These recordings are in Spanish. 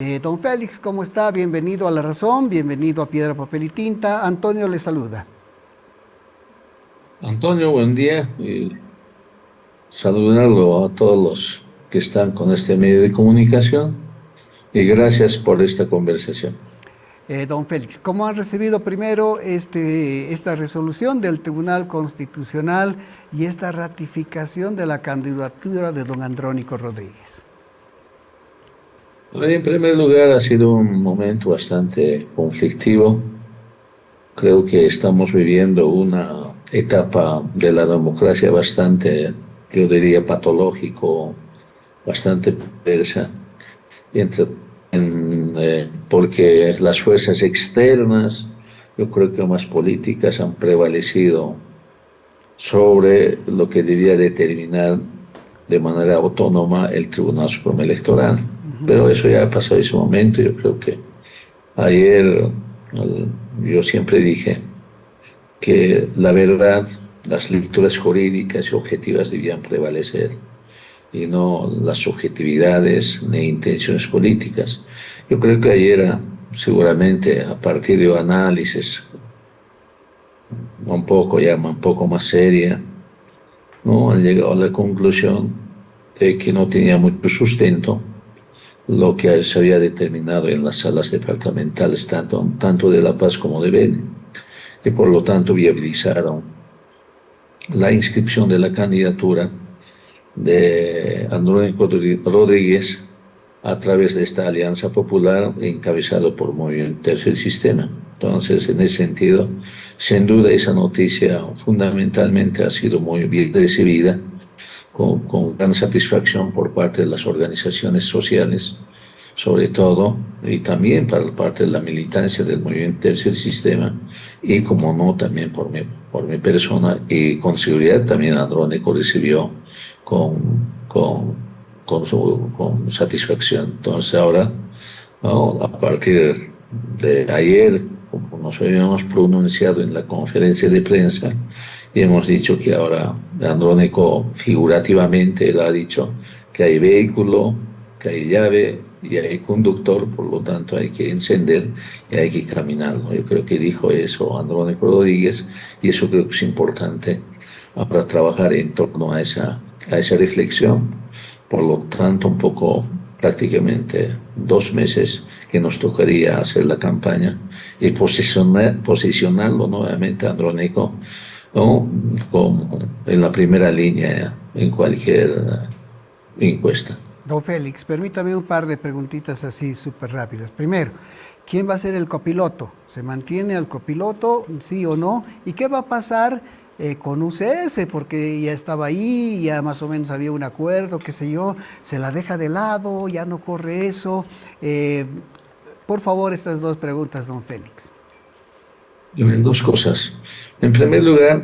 Don Félix, ¿cómo está? Bienvenido a La Razón, bienvenido a Piedra, Papel y Tinta. Antonio le saluda. Antonio, buen día. Saludarlo a todos los que están con este medio de comunicación y gracias por esta conversación. Don Félix, ¿cómo han recibido primero esta resolución del Tribunal Constitucional y esta ratificación de la candidatura de don Andrónico Rodríguez? En primer lugar, ha sido un momento bastante conflictivo. Creo que estamos viviendo una etapa de la democracia bastante, yo diría, patológico, bastante perversa. entre- Porque las fuerzas externas, yo creo que más políticas, han prevalecido sobre lo que debía determinar de manera autónoma el Tribunal Supremo Electoral. Pero eso ya pasó ese momento. Yo creo que ayer yo siempre dije que la verdad, las lecturas jurídicas y objetivas debían prevalecer y no las subjetividades ni intenciones políticas. Yo creo que ayer, seguramente, a partir de un análisis un poco más seria, ¿no? Han llegado a la conclusión de que no tenía mucho sustento lo que se había determinado en las salas departamentales, tanto de La Paz como de Beni, y por lo tanto viabilizaron la inscripción de la candidatura de Andrónico Rodríguez a través de esta alianza popular encabezado por Movimiento Tercer Sistema. Entonces, en ese sentido, sin duda esa noticia fundamentalmente ha sido muy bien recibida, con gran satisfacción por parte de las organizaciones sociales, sobre todo, y también para parte de la militancia del Movimiento Tercer Sistema, y como no, también por mi persona, y con seguridad también Andrónico recibió con satisfacción. Entonces ahora, ¿no? A partir de ayer, como nos habíamos pronunciado en la conferencia de prensa, y hemos dicho que ahora Andrónico figurativamente él ha dicho que hay vehículo, que hay llave y hay conductor, por lo tanto hay que encender y hay que caminar, ¿no? Yo creo que dijo eso Andrónico Rodríguez, y eso creo que es importante para trabajar en torno a esa reflexión. Por lo tanto, un poco, prácticamente 2 meses que nos tocaría hacer la campaña y posicionarlo nuevamente a Andrónico, ¿no? Como en la primera línea en cualquier encuesta. Don Félix, permítame un par de preguntitas así súper rápidas. Primero, ¿quién va a ser el copiloto? ¿Se mantiene al copiloto, sí o no? ¿Y qué va a pasar con UCS? Porque ya estaba ahí, ya más o menos había un acuerdo, qué sé yo, se la deja de lado, ya no corre eso. Eh, por favor, estas dos preguntas, don Félix. Dos cosas. En primer lugar,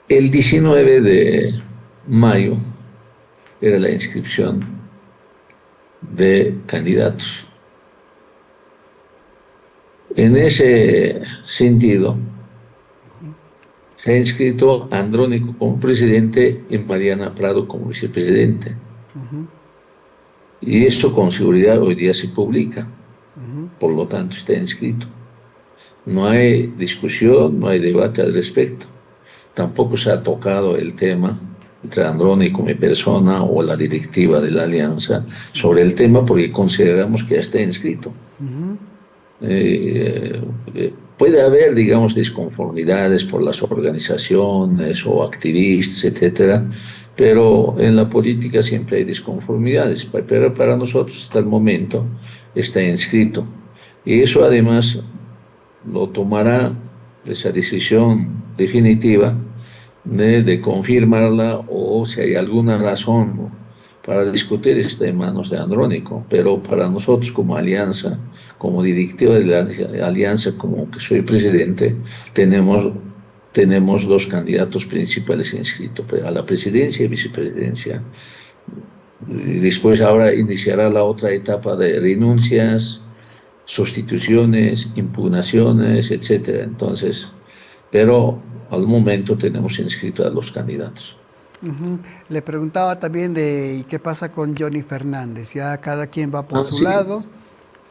el 19 de mayo era la inscripción de candidatos. En ese sentido, se ha inscrito a Andrónico como presidente y Mariana Prado como vicepresidente. Y eso con seguridad hoy día se publica, por lo tanto está inscrito. No hay discusión, no hay debate al respecto. Tampoco se ha tocado el tema entre Andrónico, mi persona, o la directiva de la alianza sobre el tema, porque consideramos que ya está inscrito. Puede haber, digamos, disconformidades por las organizaciones o activistas, etcétera, pero en la política siempre hay disconformidades. Pero para nosotros, hasta el momento, está inscrito. Y eso además lo tomará, esa decisión definitiva, de confirmarla, o si hay alguna razón, ¿no?, para discutir, está en manos de Andrónico. Pero para nosotros como alianza, como directiva de la alianza, como que soy presidente, tenemos, tenemos dos candidatos principales inscritos, a la presidencia y vicepresidencia. Y después ahora iniciará la otra etapa de renuncias, sustituciones, impugnaciones, etcétera. Entonces, pero al momento tenemos inscritos a los candidatos. Ujú. Le preguntaba también de ¿y qué pasa con Johnny Fernández? Ya cada quien va por Ah, su sí. lado.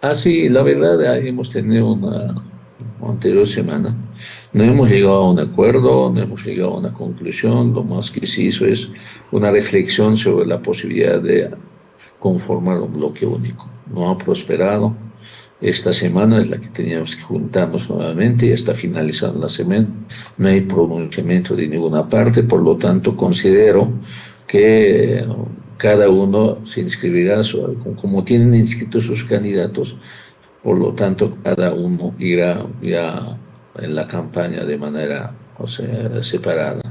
Ah, sí, la verdad, hemos tenido una anterior semana. No hemos llegado a un acuerdo, no hemos llegado a una conclusión. Lo más que se hizo es una reflexión sobre la posibilidad de conformar un bloque único. No ha prosperado. Esta semana es la que teníamos que juntarnos nuevamente, ya está finalizando la semana. No hay pronunciamiento de ninguna parte, por lo tanto, considero que cada uno se inscribirá, como tienen inscritos sus candidatos, por lo tanto, cada uno irá ya en la campaña de manera, o sea, separada.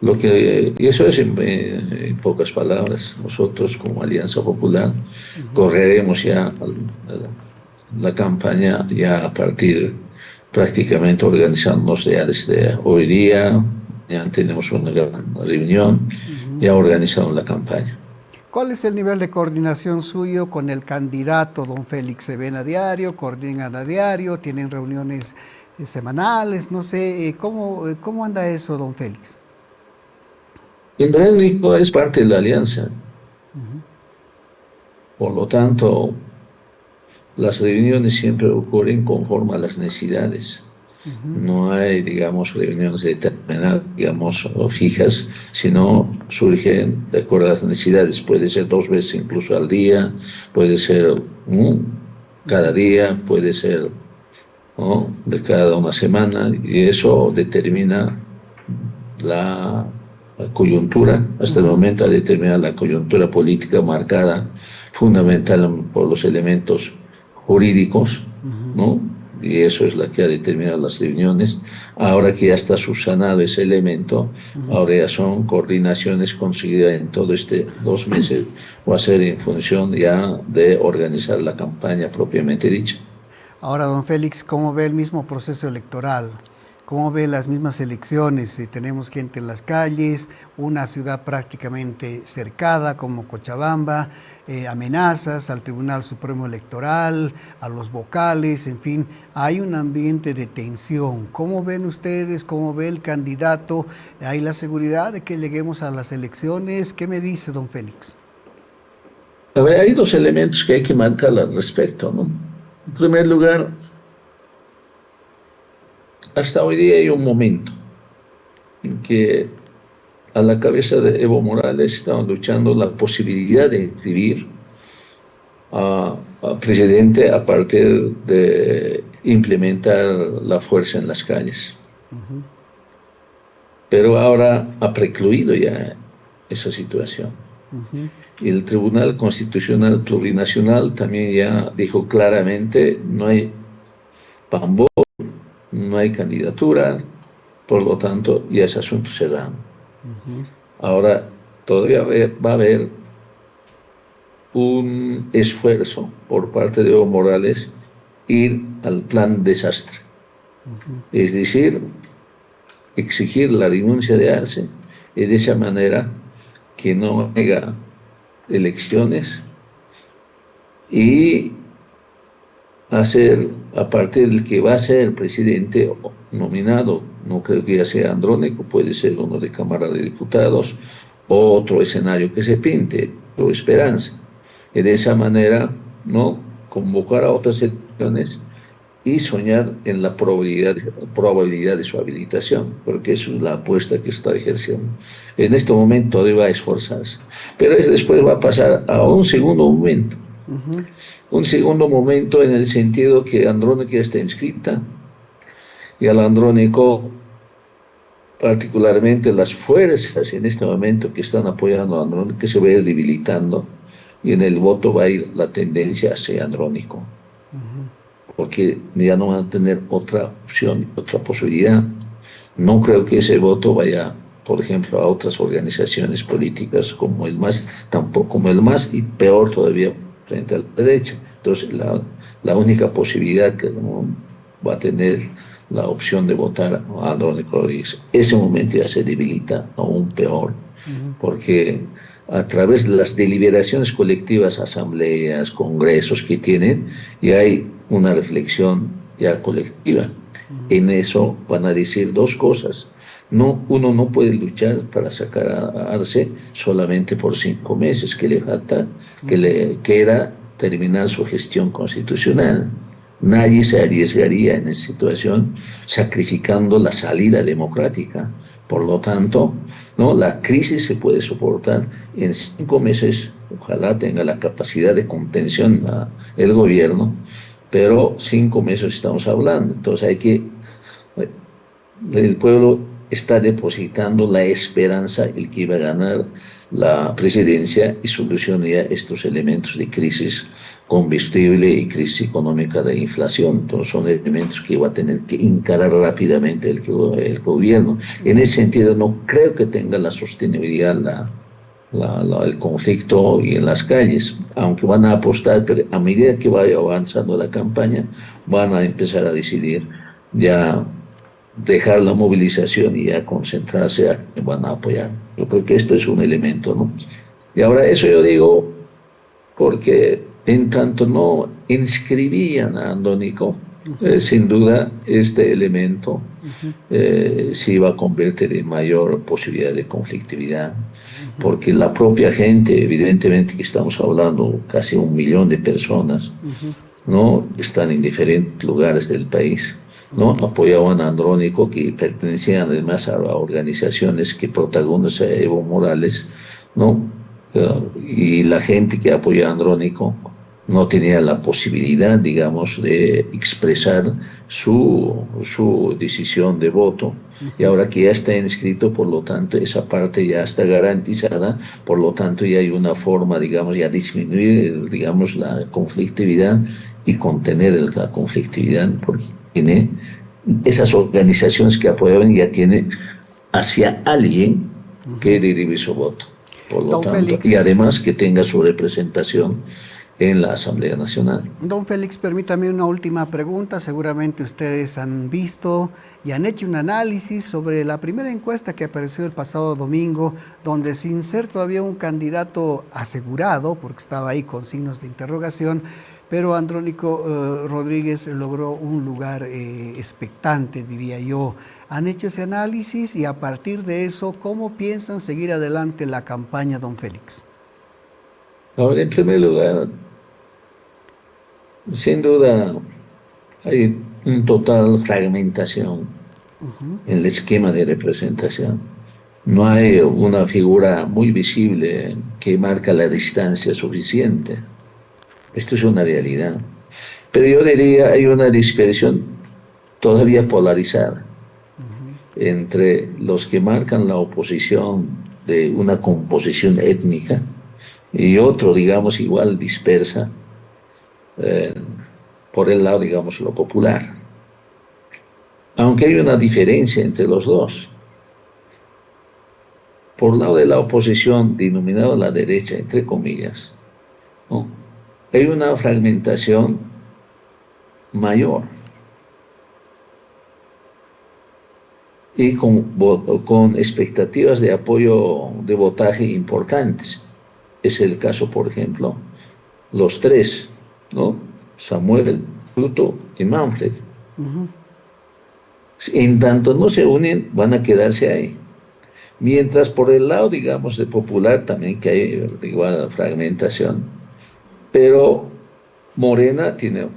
Y eso es en pocas palabras. Nosotros como Alianza Popular Ujú. correremos ya la campaña ya a partir prácticamente organizándonos ya desde hoy día. Ya tenemos una gran reunión, Ujú. ya organizamos la campaña. ¿Cuál es el nivel de coordinación suyo con el candidato don Félix? ¿Se ven a diario, coordinan a diario, tienen reuniones semanales? No sé, ¿cómo anda eso, don Félix? En realidad es parte de la alianza. Por lo tanto, las reuniones siempre ocurren conforme a las necesidades. Ujú. No hay, digamos, reuniones determinadas, digamos, o fijas, sino surgen de acuerdo a las necesidades. Puede ser 2 veces incluso al día, puede ser cada día, puede ser, ¿no?, de cada una semana, y eso determina la, la coyuntura. Hasta el Ujú. momento ha determinado la coyuntura política marcada fundamental por los elementos jurídicos, Ujú. ¿no? Y eso es la que ha determinado las reuniones. Ahora que ya está subsanado ese elemento, Ujú. ahora ya son coordinaciones conseguidas en todo este 2 meses, va a ser en función ya de organizar la campaña propiamente dicha. Ahora, don Félix, ¿cómo ve el mismo proceso electoral? ¿Cómo ve las mismas elecciones? Tenemos gente en las calles, una ciudad prácticamente cercada como Cochabamba, amenazas al Tribunal Supremo Electoral, a los vocales, en fin, hay un ambiente de tensión. ¿Cómo ven ustedes? ¿Cómo ve el candidato? ¿Hay la seguridad de que lleguemos a las elecciones? ¿Qué me dice don Félix? A ver, hay dos elementos que hay que marcar al respecto, ¿no? En primer lugar, hasta hoy día hay un momento en que a la cabeza de Evo Morales estaban luchando la posibilidad de inscribir a presidente a partir de implementar la fuerza en las calles. Pero ahora ha precluido ya esa situación. Y el Tribunal Constitucional Plurinacional también ya dijo claramente, no hay PAMBO, no hay candidatura, por lo tanto ya ese asunto cerrado. Ahora todavía va a haber un esfuerzo por parte de Evo Morales ir al plan desastre, es decir, exigir la renuncia de Arce y de esa manera que no haya elecciones y hacer a partir del que va a ser el presidente nominado, no creo que ya sea Andrónico, puede ser uno de Cámara de Diputados, o otro escenario que se pinte, o Esperanza. Y de esa manera, ¿no?, convocar a otras elecciones y soñar en la probabilidad de su habilitación, porque eso es la apuesta que está ejerciendo. En este momento debe esforzarse, pero después va a pasar a un segundo momento. Un segundo momento en el sentido que Andrónico ya está inscrita y al Andrónico, particularmente las fuerzas en este momento que están apoyando a Andrónico, que se va a ir debilitando y en el voto va a ir la tendencia hacia Andrónico, porque ya no van a tener otra opción, otra posibilidad. No creo que ese voto vaya, por ejemplo, a otras organizaciones políticas como el MAS, tampoco como el MAS, y peor todavía frente a la derecha. Entonces, la única posibilidad que va a tener la opción de votar a Andrónico Rodríguez, ese momento ya se debilita aún peor, porque a través de las deliberaciones colectivas, asambleas, congresos que tienen, ya hay una reflexión ya colectiva. En eso van a decir dos cosas. No, uno no puede luchar para sacar a Arce solamente por 5 meses, que le falta, que le queda terminar su gestión constitucional. Nadie se arriesgaría en esa situación sacrificando la salida democrática. Por lo tanto, ¿no? La crisis se puede soportar en 5 meses. Ojalá tenga la capacidad de contención el gobierno, pero 5 meses estamos hablando. Entonces el pueblo está depositando la esperanza el que iba a ganar la presidencia y solucionaría estos elementos de crisis combustible y crisis económica de inflación. Entonces son elementos que va a tener que encarar rápidamente el gobierno. En ese sentido, no creo que tenga la sostenibilidad el conflicto y en las calles, aunque van a apostar, pero a medida que vaya avanzando la campaña, van a empezar a decidir ya dejar la movilización y a concentrarse a que van a apoyar. Yo creo que esto es un elemento, ¿no? Y ahora eso yo digo porque en tanto no inscribían a Andónico, sin duda este elemento se iba a convertir en mayor posibilidad de conflictividad, porque la propia gente, evidentemente que estamos hablando casi 1 millón de personas, ¿no? Están en diferentes lugares del país, ¿no? Apoyaban a Andrónico, que pertenecían además a organizaciones que protagoniza Evo Morales, ¿no? Y la gente que apoya a Andrónico no tenía la posibilidad, digamos, de expresar su decisión de voto. Y ahora que ya está inscrito, por lo tanto, esa parte ya está garantizada, por lo tanto, ya hay una forma, digamos, ya disminuir, digamos, la conflictividad y contener la conflictividad, porque tiene esas organizaciones que apoyaban, ya tiene hacia alguien que derive su voto. Por lo Don tanto, y Félix, además que tenga su representación en la Asamblea Nacional. Don Félix, permítame una última pregunta. Seguramente ustedes han visto y han hecho un análisis sobre la primera encuesta que apareció el pasado domingo, donde sin ser todavía un candidato asegurado, porque estaba ahí con signos de interrogación, pero Andrónico Rodríguez logró un lugar expectante, diría yo. ¿Han hecho ese análisis y a partir de eso, cómo piensan seguir adelante la campaña, don Félix? Ahora, en primer lugar, sin duda hay una total fragmentación en el esquema de representación. No hay una figura muy visible que marca la distancia suficiente. Esto es una realidad. Pero yo diría hay una dispersión todavía polarizada entre los que marcan la oposición de una composición étnica y otro, digamos, igual dispersa eh, por el lado, digamos, lo popular. Aunque hay una diferencia entre los dos. Por el lado de la oposición, denominada la derecha, entre comillas, ¿no? Hay una fragmentación mayor y con expectativas de apoyo de votaje importantes. Es el caso, por ejemplo, los tres, ¿no? Samuel, Fruto y Manfred. En tanto no se unen, van a quedarse ahí. Mientras por el lado, digamos, de popular también que hay igual fragmentación, pero Morena tiene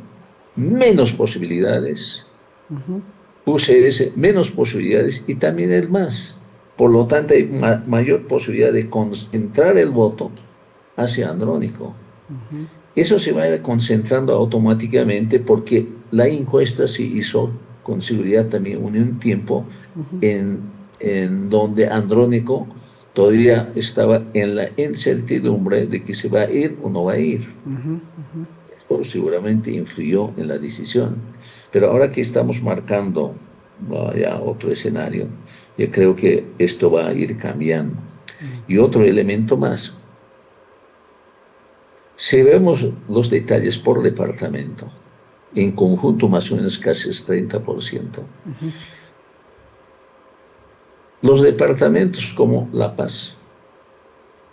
menos posibilidades, UCS menos posibilidades y también el MAS. Por lo tanto, hay mayor posibilidad de concentrar el voto hacia Andrónico. Eso se va a ir concentrando automáticamente porque la encuesta se hizo con seguridad también un tiempo en donde Andrónico todavía estaba en la incertidumbre de que se va a ir o no va a ir. Eso seguramente influyó en la decisión. Pero ahora que estamos marcando ya otro escenario, yo creo que esto va a ir cambiando. Y otro elemento más. Si vemos los detalles por departamento, en conjunto más o menos casi es 30%. Los departamentos como La Paz,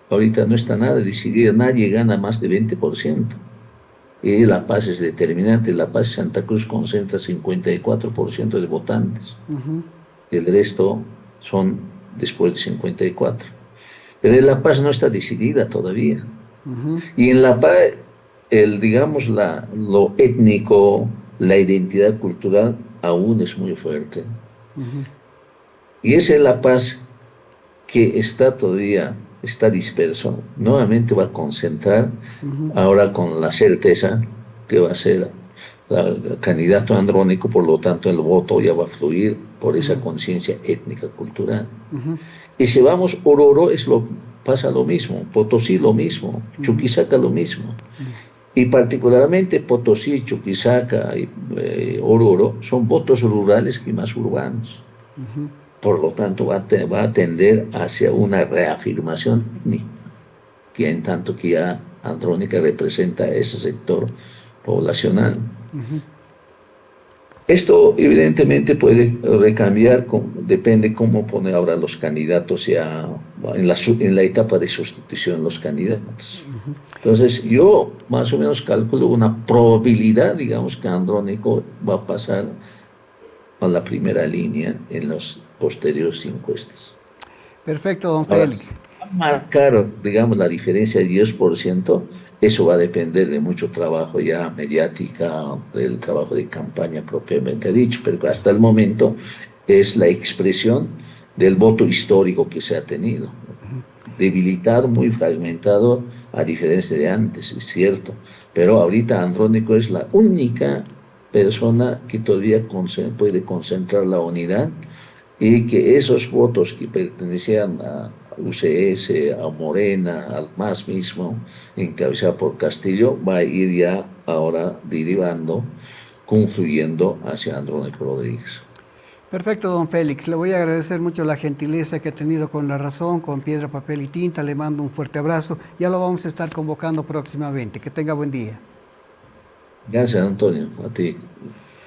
ahorita no está nada decidido, nadie gana más de 20%. Y La Paz es determinante, La Paz y Santa Cruz concentra 54% de votantes. El resto son después de 54. Pero en La Paz no está decidida todavía. Y en La Paz, digamos, lo étnico, la identidad cultural aún es muy fuerte. Y es en La Paz que está todavía, está disperso. Nuevamente va a concentrar ahora con la certeza que va a ser el candidato Andrónico, por lo tanto el voto ya va a fluir por esa conciencia étnica cultural. Y si vamos, Oruro pasa lo mismo, Potosí lo mismo, Chuquisaca lo mismo. Y particularmente Potosí, Chuquisaca y Oruro son votos rurales que más urbanos. Por lo tanto, va a tender hacia una reafirmación étnica, que en tanto que ya Andrónica representa ese sector poblacional. Esto evidentemente puede recambiar, depende cómo pone ahora los candidatos ya en la etapa de sustitución los candidatos. Entonces yo más o menos calculo una probabilidad, digamos, que Andrónico va a pasar a la primera línea en las posteriores encuestas. Perfecto, don Ahora, Félix. marcar, digamos, la diferencia del 10%, eso va a depender de mucho trabajo ya mediática, del trabajo de campaña propiamente dicho, pero hasta el momento es la expresión del voto histórico que se ha tenido. Debilitado, muy fragmentado, a diferencia de antes, es cierto, pero ahorita Andrónico es la única persona que todavía puede concentrar la unidad y que esos votos que pertenecían a UCS, a Morena, al MAS mismo, encabezado por Castillo, va a ir ya ahora derivando, confluyendo hacia Andrónico Rodríguez. Perfecto, don Félix. Le voy a agradecer mucho la gentileza que ha tenido con La Razón, con Piedra, Papel y Tinta. Le mando un fuerte abrazo. Ya lo vamos a estar convocando próximamente. Que tenga buen día. Gracias, Antonio, a ti.